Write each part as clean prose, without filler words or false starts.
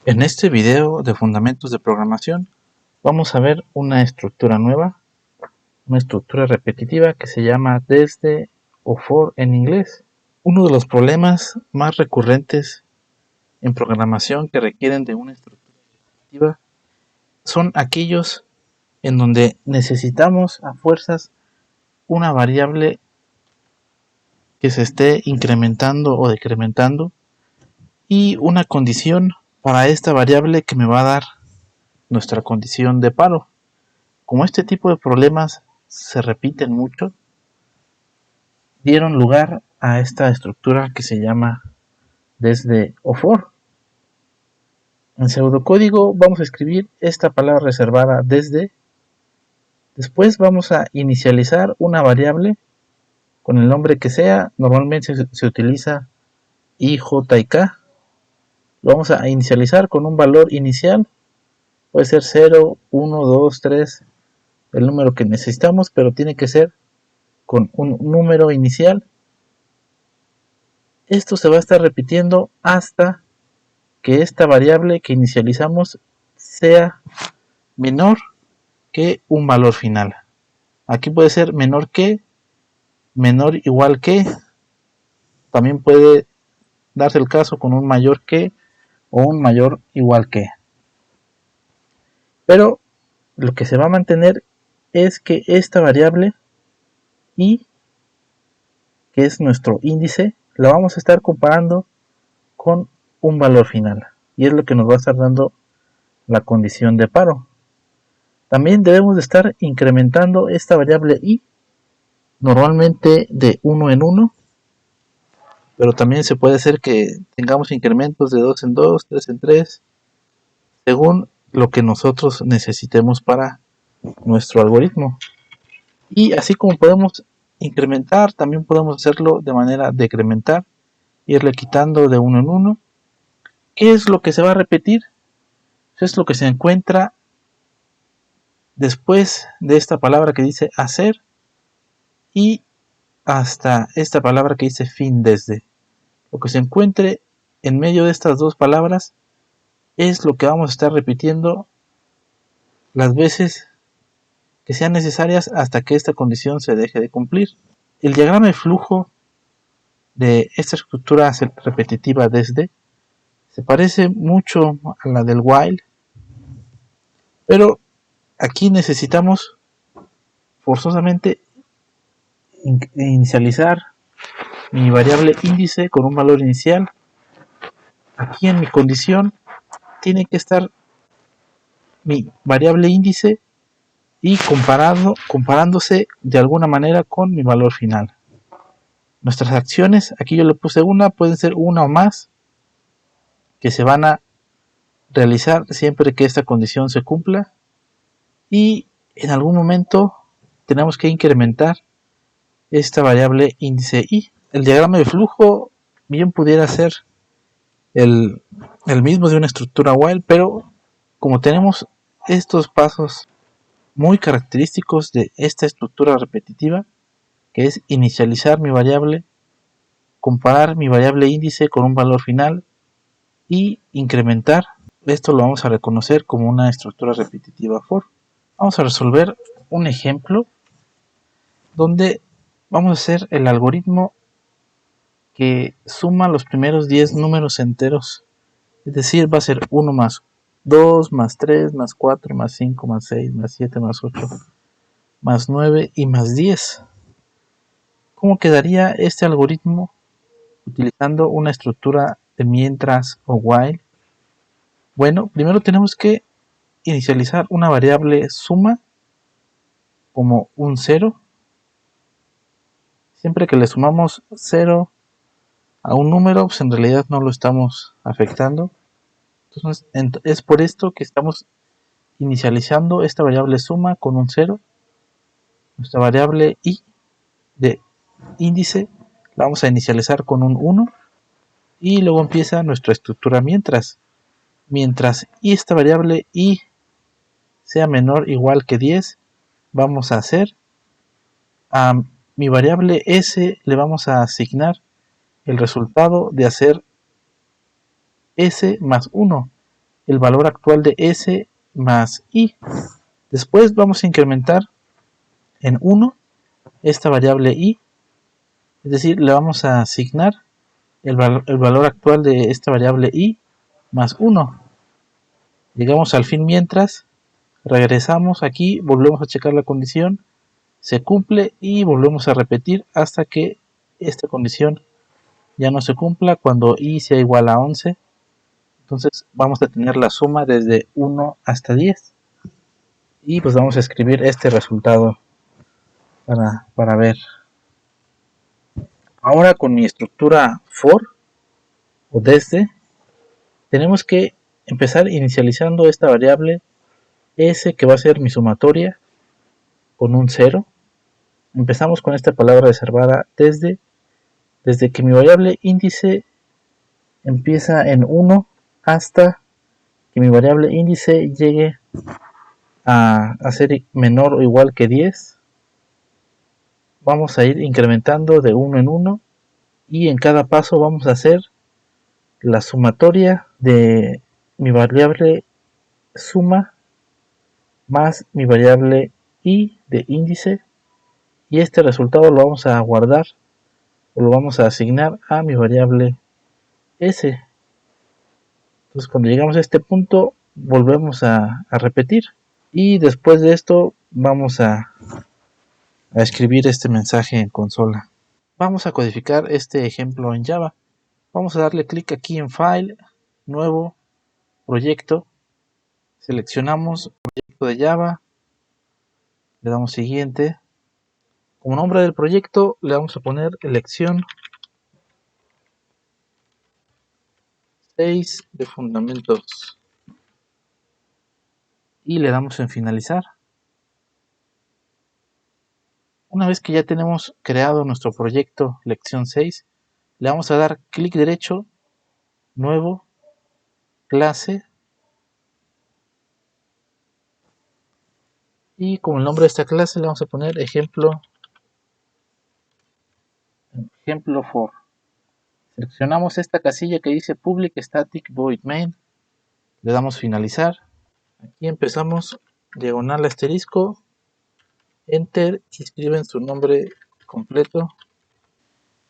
En este video de fundamentos de programación vamos a ver una estructura nueva, una estructura repetitiva que se llama desde o for en inglés. Uno de los problemas más recurrentes en programación que requieren de una estructura repetitiva son aquellos en donde necesitamos a fuerzas una variable que se esté incrementando o decrementando y una condición para esta variable que me va a dar nuestra condición de paro. Como este tipo de problemas se repiten mucho, dieron lugar a esta estructura que se llama desde o for. En pseudocódigo vamos a escribir esta palabra reservada desde. Después vamos a inicializar una variable con el nombre que sea. Normalmente se utiliza i, j y k. Lo vamos a inicializar con un valor inicial. Puede ser 0, 1, 2, 3, el número que necesitamos, pero tiene que ser con un número inicial. Esto se va a estar repitiendo hasta que esta variable que inicializamos sea menor que un valor final. Aquí puede ser menor que, menor igual que, también puede darse el caso con un mayor que o un mayor igual que. Pero lo que se va a mantener es que esta variable i, que es nuestro índice, la vamos a estar comparando con un valor final. Y es lo que nos va a estar dando la condición de paro. También debemos de estar incrementando esta variable i, normalmente de 1 en 1, pero también se puede hacer que tengamos incrementos de 2 en 2, 3 en 3, según lo que nosotros necesitemos para nuestro algoritmo. Y así como podemos incrementar, también podemos hacerlo de manera decrementar, irle quitando de 1 en 1. ¿Qué es lo que se va a repetir? Es lo que se encuentra después de esta palabra que dice hacer y hasta esta palabra que dice fin desde. Lo que se encuentre en medio de estas dos palabras es lo que vamos a estar repitiendo las veces que sean necesarias hasta que esta condición se deje de cumplir. El diagrama de flujo de esta estructura repetitiva desde se parece mucho a la del while, pero aquí necesitamos forzosamente inicializar mi variable índice con un valor inicial. Aquí en mi condición tiene que estar mi variable índice y comparándose de alguna manera con mi valor final. Nuestras acciones, aquí yo le puse una, pueden ser una o más, que se van a realizar siempre que esta condición se cumpla, y en algún momento tenemos que incrementar esta variable índice i. El diagrama de flujo bien pudiera ser el mismo de una estructura while, pero como tenemos estos pasos muy característicos de esta estructura repetitiva, que es inicializar mi variable, comparar mi variable índice con un valor final y incrementar, esto lo vamos a reconocer como una estructura repetitiva for. Vamos a resolver un ejemplo donde vamos a hacer el algoritmo que suma los primeros 10 números enteros, es decir, va a ser 1 más 2 más 3 más 4 más 5 más 6 más 7 más 8 más 9 y más 10. ¿Cómo quedaría este algoritmo utilizando una estructura de mientras o while? Bueno, primero tenemos que inicializar una variable suma como un 0. Siempre que le sumamos 0 a un número, pues en realidad no lo estamos afectando. Entonces es por esto que estamos inicializando esta variable suma con un 0. Nuestra variable i de índice la vamos a inicializar con un 1 y luego empieza nuestra estructura mientras y esta variable i sea menor o igual que 10, vamos a hacer a mi variable s le vamos a asignar el resultado de hacer s más 1. el valor actual de s más i. Después vamos a incrementar en 1 esta variable i, es decir, le vamos a asignar el valor actual de esta variable i más 1. Llegamos al fin mientras, regresamos aquí, volvemos a checar la condición, se cumple y volvemos a repetir hasta que esta condición ya no se cumpla cuando i sea igual a 11. Entonces vamos a tener la suma desde 1 hasta 10. Y pues vamos a escribir este resultado para ver. Ahora con mi estructura for o desde, tenemos que empezar inicializando esta variable s que va a ser mi sumatoria con un 0. Empezamos con esta palabra reservada desde que mi variable índice empieza en 1 hasta que mi variable índice llegue a ser menor o igual que 10. Vamos a ir incrementando de 1 en 1 y en cada paso vamos a hacer la sumatoria de mi variable suma más mi variable i de índice, y este resultado lo vamos a guardar o lo vamos a asignar a mi variable s. Entonces cuando llegamos a este punto volvemos a repetir y después de esto vamos a escribir este mensaje en consola. Vamos a codificar este ejemplo en Java. Vamos a darle clic aquí en File, Nuevo, Proyecto. Seleccionamos Proyecto de Java. Le damos Siguiente. Como nombre del proyecto le vamos a poner Lección 6 de Fundamentos. Y le damos en Finalizar. Una vez que ya tenemos creado nuestro proyecto Lección 6, le vamos a dar clic derecho, Nuevo, Clase, y como el nombre de esta clase le vamos a poner ejemplo for. Seleccionamos esta casilla que dice Public Static Void Main, le damos Finalizar. Aquí empezamos diagonal asterisco, Enter, y escriben su nombre completo.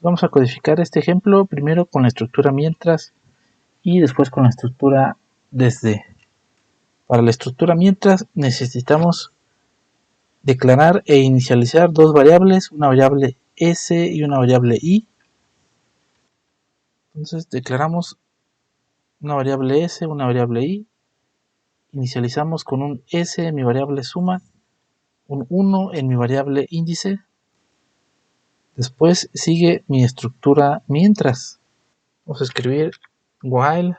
Vamos a codificar este ejemplo primero con la estructura mientras y después con la estructura desde. Para la estructura mientras necesitamos declarar e inicializar dos variables, una variable s y una variable i. Entonces declaramos una variable s, una variable i, inicializamos con un s en mi variable suma, un 1 en mi variable índice. Después sigue mi estructura mientras. Vamos a escribir while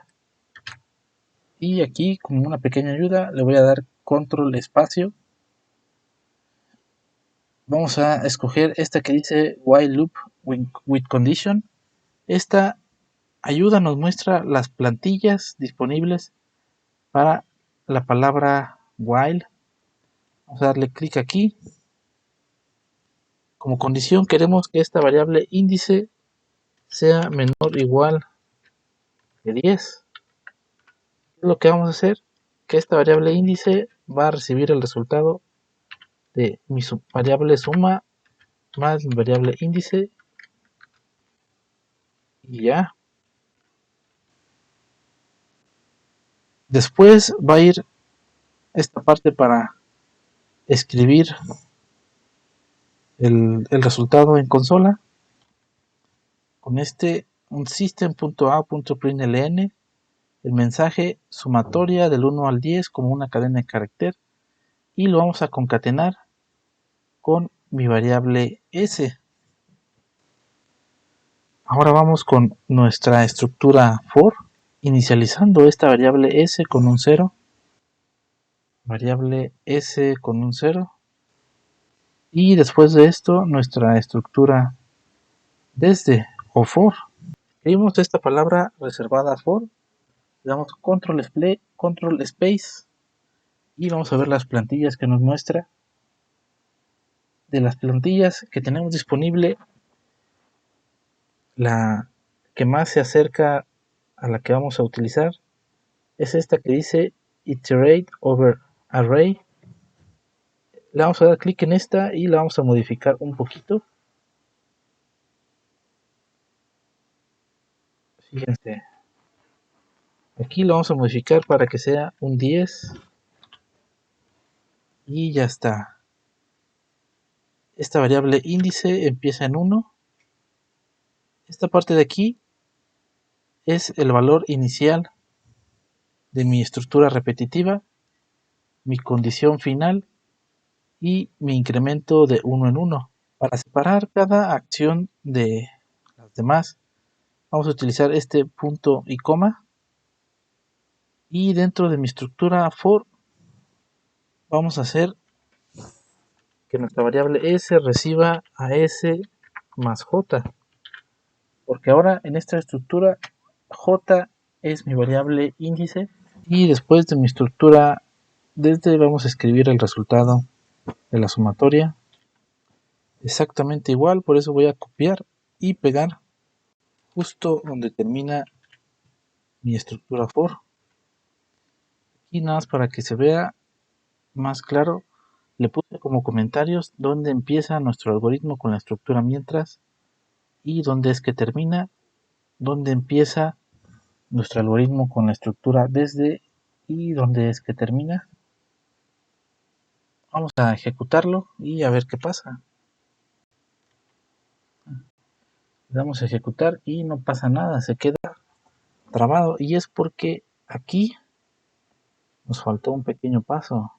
y aquí, como una pequeña ayuda, le voy a dar control espacio. Vamos a escoger esta que dice while loop with condition. Esta ayuda nos muestra las plantillas disponibles para la palabra while. Vamos a darle clic aquí. Como condición queremos que esta variable índice sea menor o igual que 10. Lo que vamos a hacer, que esta variable índice va a recibir el resultado de mi variable suma más mi variable índice y ya. Después va a ir esta parte para escribir el resultado en consola con un system.out.println, el mensaje sumatoria del 1 al 10 como una cadena de carácter, y lo vamos a concatenar con mi variable s. Ahora vamos con nuestra estructura for, inicializando esta variable s con un 0, variable s con un 0, y después de esto nuestra estructura desde o for. Escribimos esta palabra reservada for, le damos control space y vamos a ver las plantillas que nos muestra. De las plantillas que tenemos disponible, la que más se acerca a la que vamos a utilizar es esta que dice Iterate over Array. Le vamos a dar clic en esta y la vamos a modificar un poquito. Fíjense, aquí lo vamos a modificar para que sea un 10 y ya está. Esta variable índice empieza en 1. Esta parte de aquí es el valor inicial de mi estructura repetitiva, mi condición final y mi incremento de 1 en 1. Para separar cada acción de las demás, vamos a utilizar este punto y coma. Y dentro de mi estructura for, vamos a hacer que nuestra variable s reciba a s más j. Porque ahora en esta estructura j es mi variable índice. Y después de mi estructura desde vamos a escribir el resultado de la sumatoria exactamente igual, por eso voy a copiar y pegar justo donde termina mi estructura for. Y nada más para que se vea más claro, le puse como comentarios dónde empieza nuestro algoritmo con la estructura mientras y dónde es que termina, dónde empieza nuestro algoritmo con la estructura desde y dónde es que termina. Vamos a ejecutarlo y a ver qué pasa. Le damos a ejecutar y no pasa nada, se queda trabado y es porque aquí nos faltó un pequeño paso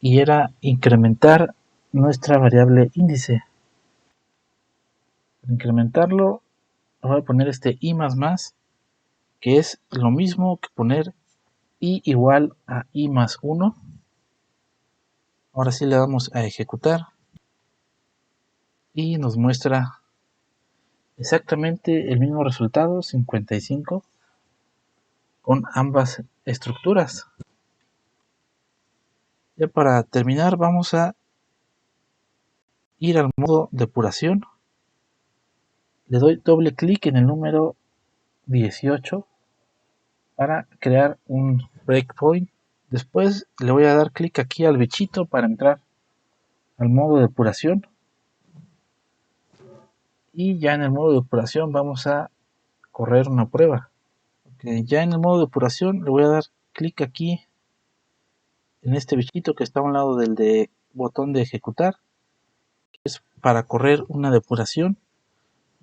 y era incrementar nuestra variable índice. Para incrementarlo voy a poner este i más, que es lo mismo que poner i igual a i más 1. Ahora sí le damos a ejecutar y nos muestra exactamente el mismo resultado, 55, con ambas estructuras. Ya para terminar vamos a ir al modo depuración. Le doy doble clic en el número 18 para crear un breakpoint. Después le voy a dar clic aquí al bichito para entrar al modo depuración. Y ya en el modo depuración vamos a correr una prueba. Okay, ya en el modo depuración le voy a dar clic aquí en este bichito que está a un lado del de botón de ejecutar, que es para correr una depuración.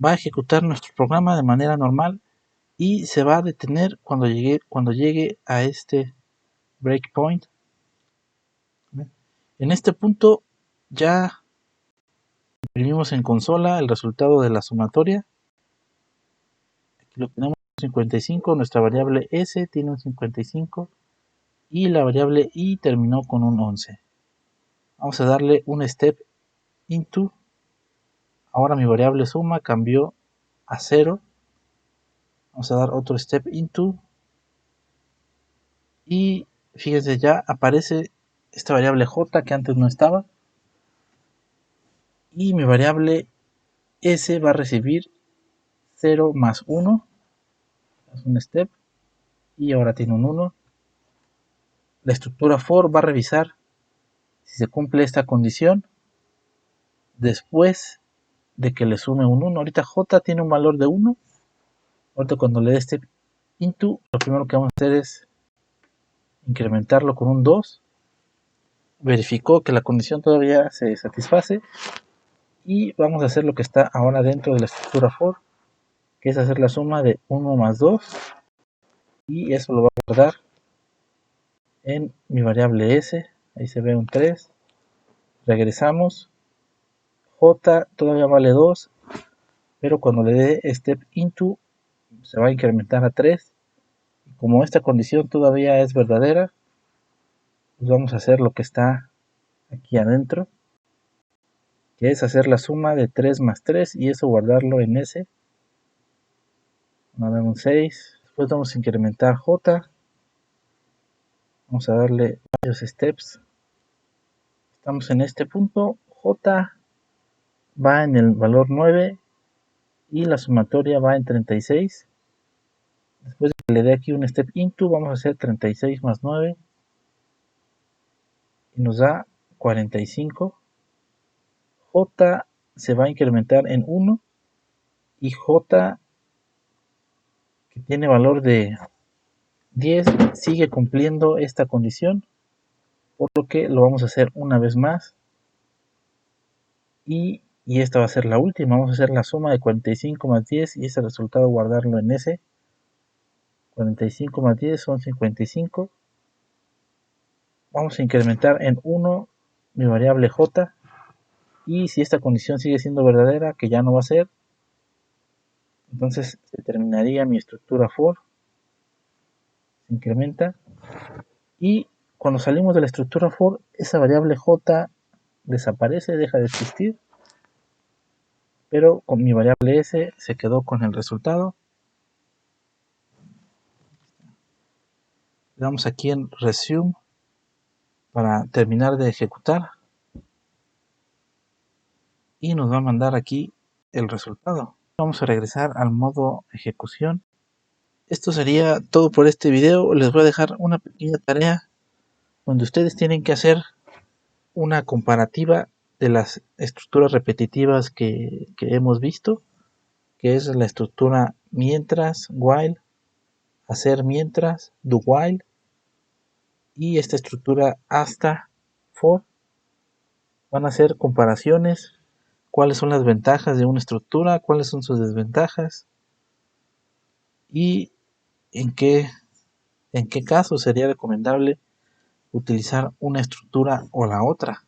Va a ejecutar nuestro programa de manera normal y se va a detener cuando llegue a este breakpoint. En este punto ya imprimimos en consola el resultado de la sumatoria. Aquí lo tenemos 55, nuestra variable s tiene un 55 y la variable i terminó con un 11. Vamos a darle un step into. Ahora mi variable suma cambió a 0. Vamos a dar otro step into. Y fíjense, ya aparece esta variable j que antes no estaba. Y mi variable s va a recibir 0 más 1. Es un step. Y ahora tiene un 1. La estructura for va a revisar si se cumple esta condición después de que le sume un 1. Ahorita j tiene un valor de 1. Ahorita cuando le dé step into, lo primero que vamos a hacer es incrementarlo con un 2. Verificó que la condición todavía se satisface y vamos a hacer lo que está ahora dentro de la estructura for, que es hacer la suma de 1 más 2 y eso lo va a guardar en mi variable s. Ahí se ve un 3. Regresamos. J todavía vale 2, pero cuando le dé step into se va a incrementar a 3. Y como esta condición todavía es verdadera, pues vamos a hacer lo que está aquí adentro, que es hacer la suma de 3 más 3 y eso guardarlo en S. Vamos a dar un 6. Después vamos a incrementar J. Vamos a darle varios steps. Estamos en este punto. J va en el valor 9 y la sumatoria va en 36. Después de que le dé aquí un step into, vamos a hacer 36 más 9 y nos da 45. J se va a incrementar en 1 y J, que tiene valor de 10, sigue cumpliendo esta condición, por lo que lo vamos a hacer una vez más y esta va a ser la última. Vamos a hacer la suma de 45 más 10 y ese resultado guardarlo en S. 45 más 10 son 55. Vamos a incrementar en 1 mi variable J y si esta condición sigue siendo verdadera, que ya no va a ser, entonces se terminaría mi estructura for. Se incrementa y cuando salimos de la estructura for, esa variable J desaparece, deja de existir, pero con mi variable S se quedó con el resultado. Le damos aquí en resume para terminar de ejecutar y nos va a mandar aquí el resultado. Vamos a regresar al modo ejecución. Esto sería todo por este video. Les voy a dejar una pequeña tarea donde ustedes tienen que hacer una comparativa de las estructuras repetitivas que hemos visto, que es la estructura mientras, while, hacer mientras, do while, y esta estructura hasta, for. Van a hacer comparaciones, cuáles son las ventajas de una estructura, cuáles son sus desventajas y en qué caso sería recomendable utilizar una estructura o la otra.